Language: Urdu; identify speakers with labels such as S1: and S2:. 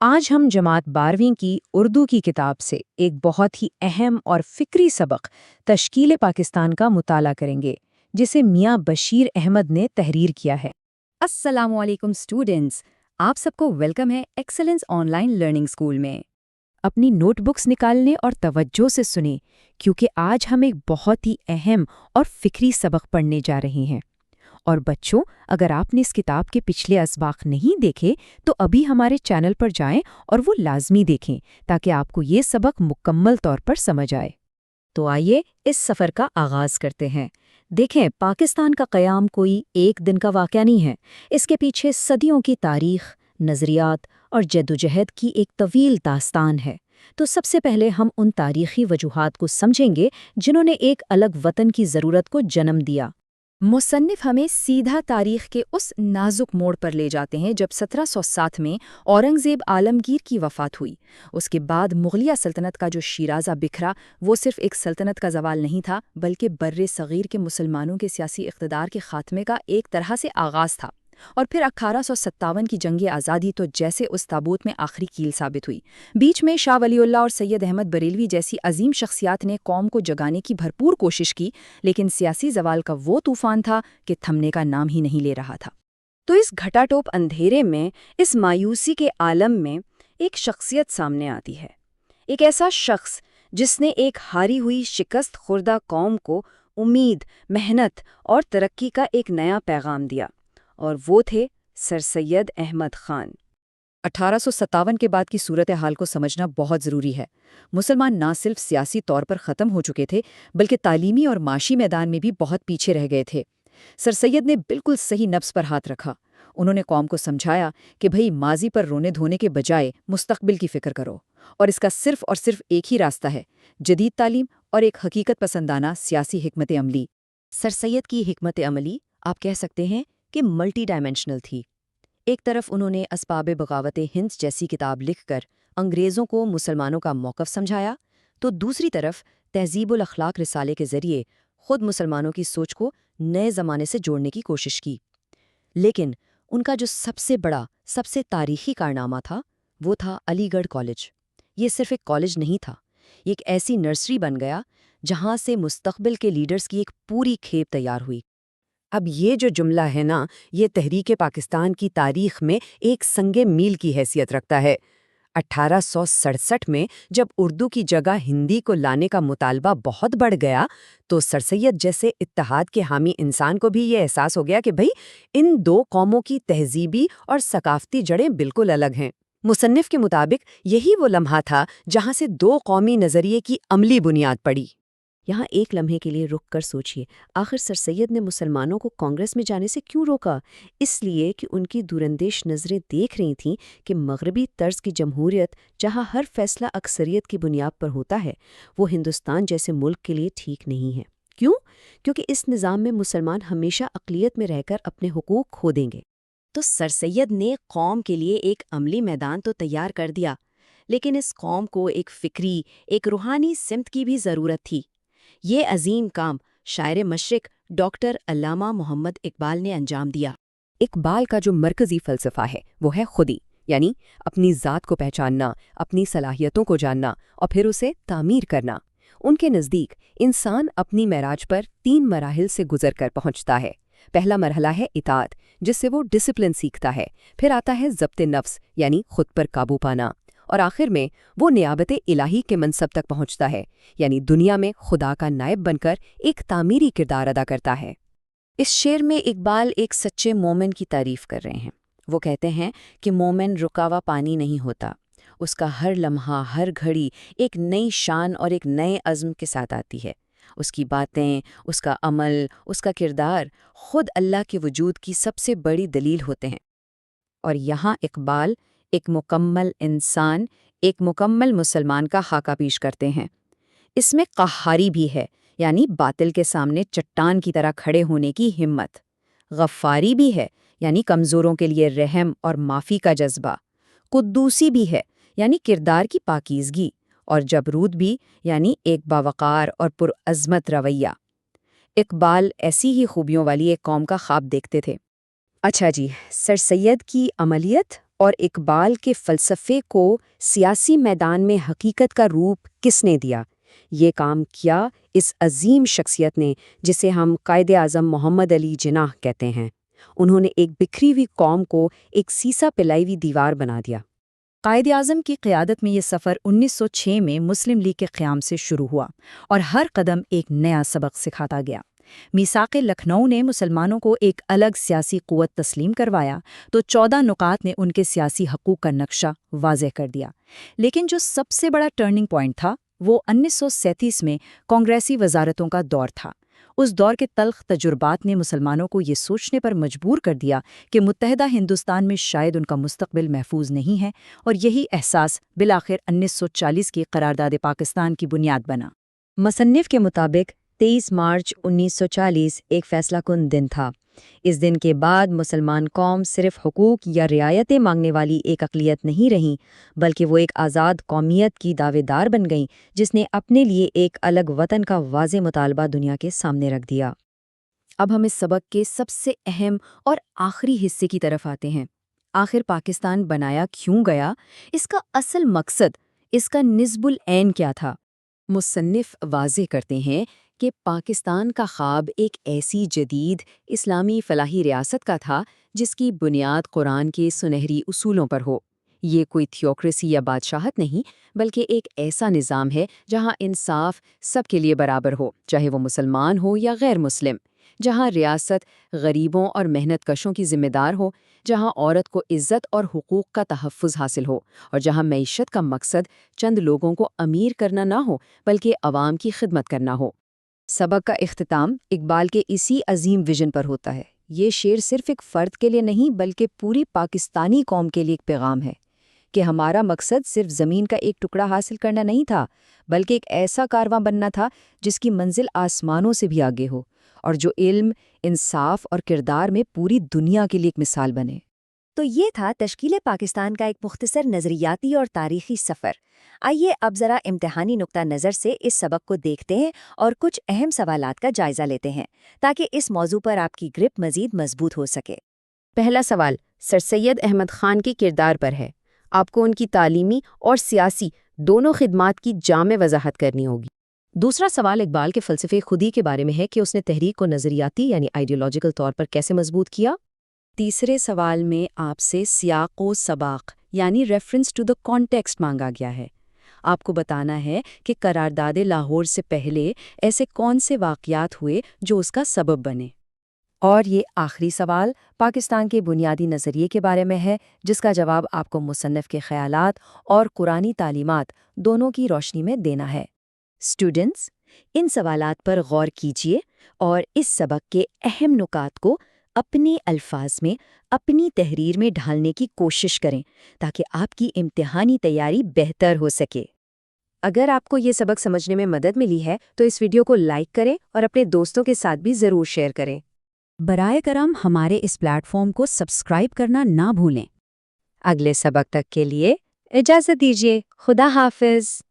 S1: آج ہم جماعت 12ویں کی اردو کی کتاب سے ایک بہت ہی اہم اور فکری سبق تشکیل پاکستان کا مطالعہ کریں گے، جسے میاں بشیر احمد نے تحریر کیا ہے۔
S2: السلام علیکم اسٹوڈنٹس، آپ سب کو ویلکم ہے excellence on line learning school میں۔
S1: اپنی نوٹ بکس نکالنے اور توجہ سے سنیں، کیونکہ آج ہم ایک بہت ہی اہم اور فکری سبق پڑھنے جا رہے ہیں۔ اور بچوں، اگر آپ نے اس کتاب کے پچھلے اسباق نہیں دیکھے تو ابھی ہمارے چینل پر جائیں اور وہ لازمی دیکھیں تاکہ آپ کو یہ سبق مکمل طور پر سمجھ آئے۔
S2: تو آئیے اس سفر کا آغاز کرتے ہیں۔ دیکھیں، پاکستان کا قیام کوئی ایک دن کا واقعہ نہیں ہے، اس کے پیچھے صدیوں کی تاریخ، نظریات اور جدوجہد کی ایک طویل داستان ہے۔ تو سب سے پہلے ہم ان تاریخی وجوہات کو سمجھیں گے جنہوں نے ایک الگ وطن کی ضرورت کو جنم دیا۔ مصنف ہمیں سیدھا تاریخ کے اس نازک موڑ پر لے جاتے ہیں جب 1707 میں اورنگزیب عالمگیر کی وفات ہوئی۔ اس کے بعد مغلیہ سلطنت کا جو شیرازہ بکھرا، وہ صرف ایک سلطنت کا زوال نہیں تھا، بلکہ بر صغیر کے مسلمانوں کے سیاسی اقتدار کے خاتمے کا ایک طرح سے آغاز تھا۔ اور پھر 1857 کی جنگ آزادی تو جیسے اس تابوت میں آخری کیل ثابت ہوئی۔ بیچ میں شاہ ولی اللہ اور سید احمد بریلوی جیسی عظیم شخصیات نے قوم کو جگانے کی بھرپور کوشش کی، لیکن سیاسی زوال کا وہ طوفان تھا کہ تھمنے کا نام ہی نہیں لے رہا تھا۔ تو اس گھٹا ٹوپ اندھیرے میں، اس مایوسی کے عالم میں ایک شخصیت سامنے آتی ہے، ایک ایسا شخص جس نے ایک ہاری ہوئی شکست خوردہ قوم کو امید، محنت اور ترقی کا ایک نیا پیغام دیا، اور وہ تھے سر سید احمد خان۔ 1857 کے بعد کی صورتحال کو سمجھنا بہت ضروری ہے۔ مسلمان نہ صرف سیاسی طور پر ختم ہو چکے تھے، بلکہ تعلیمی اور معاشی میدان میں بھی بہت پیچھے رہ گئے تھے۔ سر سید نے بالکل صحیح نبض پر ہاتھ رکھا۔ انہوں نے قوم کو سمجھایا کہ بھئی ماضی پر رونے دھونے کے بجائے مستقبل کی فکر کرو، اور اس کا صرف اور صرف ایک ہی راستہ ہے: جدید تعلیم اور ایک حقیقت پسندانہ سیاسی حکمت عملی۔ سر سید کی حکمت عملی آپ کہہ سکتے ہیں کہ ملٹی ڈائمینشنل تھی۔ ایک طرف انہوں نے اسباب بغاوت ہند جیسی کتاب لکھ کر انگریزوں کو مسلمانوں کا موقف سمجھایا، تو دوسری طرف تہذیب الاخلاق رسالے کے ذریعے خود مسلمانوں کی سوچ کو نئے زمانے سے جوڑنے کی کوشش کی۔ لیکن ان کا جو سب سے بڑا، سب سے تاریخی کارنامہ تھا، وہ تھا علی گڑھ کالج۔ یہ صرف ایک کالج نہیں تھا، یہ ایک ایسی نرسری بن گیا جہاں سے مستقبل کے لیڈرز کی ایک پوری کھیپ تیار ہوئی۔
S1: اب یہ جو جملہ ہے نا، یہ تحریک پاکستان کی تاریخ میں ایک سنگ میل کی حیثیت رکھتا ہے۔ 1867 میں جب اردو کی جگہ ہندی کو لانے کا مطالبہ بہت بڑھ گیا، تو سر سید جیسے اتحاد کے حامی انسان کو بھی یہ احساس ہو گیا کہ بھئی ان دو قوموں کی تہذیبی اور ثقافتی جڑیں بالکل الگ ہیں۔ مصنف کے مطابق یہی وہ لمحہ تھا جہاں سے دو قومی نظریے کی عملی بنیاد پڑی۔
S2: یہاں ایک لمحے کے لیے رک کر سوچئے، آخر سر سید نے مسلمانوں کو کانگریس میں جانے سے کیوں روکا؟ اس لیے کہ ان کی دوراندیش نظریں دیکھ رہی تھیں کہ مغربی طرز کی جمہوریت جہاں ہر فیصلہ اکثریت کی بنیاد پر ہوتا ہے، وہ ہندوستان جیسے ملک کے لیے ٹھیک نہیں ہے۔ کیوں؟ کیونکہ اس نظام میں مسلمان ہمیشہ اقلیت میں رہ کر اپنے حقوق کھو دیں گے۔ تو سر سید نے قوم کے لیے ایک عملی میدان تو تیار کر دیا، لیکن اس قوم کو ایک فکری، ایک روحانی سمت کی بھی ضرورت تھی۔ یہ عظیم کام شاعر مشرق ڈاکٹر علامہ محمد اقبال نے انجام دیا۔
S1: اقبال کا جو مرکزی فلسفہ ہے وہ ہے خودی، یعنی اپنی ذات کو پہچاننا، اپنی صلاحیتوں کو جاننا اور پھر اسے تعمیر کرنا۔ ان کے نزدیک انسان اپنی معراج پر 3 مراحل سے گزر کر پہنچتا ہے۔ پہلا مرحلہ ہے اطاعت، جس سے وہ ڈسپلن سیکھتا ہے۔ پھر آتا ہے ضبط نفس، یعنی خود پر قابو پانا، اور آخر میں وہ نیابت الہی کے منصب تک پہنچتا ہے، یعنی دنیا میں خدا کا نائب بن کر ایک تعمیری کردار ادا کرتا ہے۔
S2: اس شعر میں اقبال ایک سچے مومن کی تعریف کر رہے ہیں۔ وہ کہتے ہیں کہ مومن رکاوا پانی نہیں ہوتا، اس کا ہر لمحہ، ہر گھڑی ایک نئی شان اور ایک نئے عزم کے ساتھ آتی ہے۔ اس کی باتیں، اس کا عمل، اس کا کردار خود اللہ کے وجود کی سب سے بڑی دلیل ہوتے ہیں۔ اور یہاں اقبال ایک مکمل انسان، ایک مکمل مسلمان کا خاکہ پیش کرتے ہیں۔ اس میں قہاری بھی ہے، یعنی باطل کے سامنے چٹان کی طرح کھڑے ہونے کی ہمت۔ غفاری بھی ہے، یعنی کمزوروں کے لیے رحم اور معافی کا جذبہ۔ قدوسی بھی ہے، یعنی کردار کی پاکیزگی، اور جبروت بھی، یعنی ایک باوقار اور پرعظمت رویہ۔ اقبال ایسی ہی خوبیوں والی ایک قوم کا خواب دیکھتے تھے۔ اچھا جی، سر سید کی عملیت
S1: اور اقبال کے فلسفے کو سیاسی میدان میں حقیقت کا روپ کس نے دیا؟ یہ کام کیا اس عظیم شخصیت نے جسے ہم قائد اعظم محمد علی جناح کہتے ہیں۔ انہوں نے ایک بکھری ہوئی قوم کو ایک سیسا پلائی ہوئی دیوار بنا دیا۔
S2: قائد اعظم کی قیادت میں یہ سفر 1906 میں مسلم لیگ کے قیام سے شروع ہوا اور ہر قدم ایک نیا سبق سکھاتا گیا۔ میثاق لکھنؤ نے مسلمانوں کو ایک الگ سیاسی قوت تسلیم کروایا تو 14 نکات نے ان کے سیاسی حقوق کا نقشہ واضح کر دیا۔ لیکن جو سب سے بڑا ٹرننگ پوائنٹ تھا وہ 1937 میں کانگریسی وزارتوں کا دور تھا۔ اس دور کے تلخ تجربات نے مسلمانوں کو یہ سوچنے پر مجبور کر دیا کہ متحدہ ہندوستان میں شاید ان کا مستقبل محفوظ نہیں ہے، اور یہی احساس بالآخر 1940 کی قرارداد پاکستان کی بنیاد بنا۔
S1: مصنف کے مطابق 23 مارچ 1940 ایک فیصلہ کن دن تھا۔ اس دن کے بعد مسلمان قوم صرف حقوق یا رعایتیں مانگنے والی ایک اقلیت نہیں رہیں، بلکہ وہ ایک آزاد قومیت کی دعوے دار بن گئیں جس نے اپنے لیے ایک الگ وطن کا واضح مطالبہ دنیا کے سامنے رکھ دیا۔ اب ہم اس سبق کے سب سے اہم اور آخری حصے کی طرف آتے ہیں۔ آخر پاکستان بنایا کیوں گیا؟ اس کا اصل مقصد، اس کا نصب العین کیا تھا؟ مصنف واضح کرتے ہیں کہ پاکستان کا خواب ایک ایسی جدید اسلامی فلاحی ریاست کا تھا جس کی بنیاد قرآن کے سنہری اصولوں پر ہو۔ یہ کوئی تھیوکریسی یا بادشاہت نہیں، بلکہ ایک ایسا نظام ہے جہاں انصاف سب کے لیے برابر ہو، چاہے وہ مسلمان ہو یا غیر مسلم، جہاں ریاست غریبوں اور محنت کشوں کی ذمہ دار ہو، جہاں عورت کو عزت اور حقوق کا تحفظ حاصل ہو، اور جہاں معیشت کا مقصد چند لوگوں کو امیر کرنا نہ ہو بلکہ عوام کی خدمت کرنا ہو۔ سبق کا اختتام اقبال کے اسی عظیم ویژن پر ہوتا ہے۔ یہ شعر صرف ایک فرد کے لیے نہیں بلکہ پوری پاکستانی قوم کے لیے ایک پیغام ہے کہ ہمارا مقصد صرف زمین کا ایک ٹکڑا حاصل کرنا نہیں تھا، بلکہ ایک ایسا کارواں بننا تھا جس کی منزل آسمانوں سے بھی آگے ہو، اور جو علم، انصاف اور کردار میں پوری دنیا کے لیے ایک مثال بنے۔
S3: تو یہ تھا تشکیل پاکستان کا ایک مختصر نظریاتی اور تاریخی سفر۔ آئیے اب ذرا امتحانی نقطہ نظر سے اس سبق کو دیکھتے ہیں اور کچھ اہم سوالات کا جائزہ لیتے ہیں تاکہ اس موضوع پر آپ کی گرپ مزید مضبوط ہو سکے۔
S1: پہلا سوال سر سید احمد خان کے کردار پر ہے۔ آپ کو ان کی تعلیمی اور سیاسی دونوں خدمات کی جامع وضاحت کرنی ہوگی۔ دوسرا سوال اقبال کے فلسفے خودی کے بارے میں ہے کہ اس نے تحریک کو نظریاتی یعنی آئیڈیولوجیکل طور پر کیسے مضبوط کیا۔ تیسرے سوال میں آپ سے سیاق و سباق یعنی ریفرنس ٹو دا کانٹیکسٹ مانگا گیا ہے۔ آپ کو بتانا ہے کہ قرارداد لاہور سے پہلے ایسے کون سے واقعات ہوئے جو اس کا سبب بنے۔ اور یہ آخری سوال پاکستان کے بنیادی نظریے کے بارے میں ہے، جس کا جواب آپ کو مصنف کے خیالات اور قرآنی تعلیمات دونوں کی روشنی میں دینا ہے۔ اسٹوڈنٹس، ان سوالات پر غور کیجیے اور اس سبق کے اہم نکات کو اپنے الفاظ میں اپنی تحریر میں ڈھالنے کی کوشش کریں تاکہ آپ کی امتحانی تیاری بہتر ہو سکے۔ اگر آپ کو یہ سبق سمجھنے میں مدد ملی ہے تو اس ویڈیو کو لائک کریں اور اپنے دوستوں کے ساتھ بھی ضرور شیئر کریں۔
S2: برائے کرم ہمارے اس پلیٹ فارم کو سبسکرائب کرنا نہ بھولیں۔
S1: اگلے سبق تک کے لیے اجازت دیجیے۔ خدا حافظ۔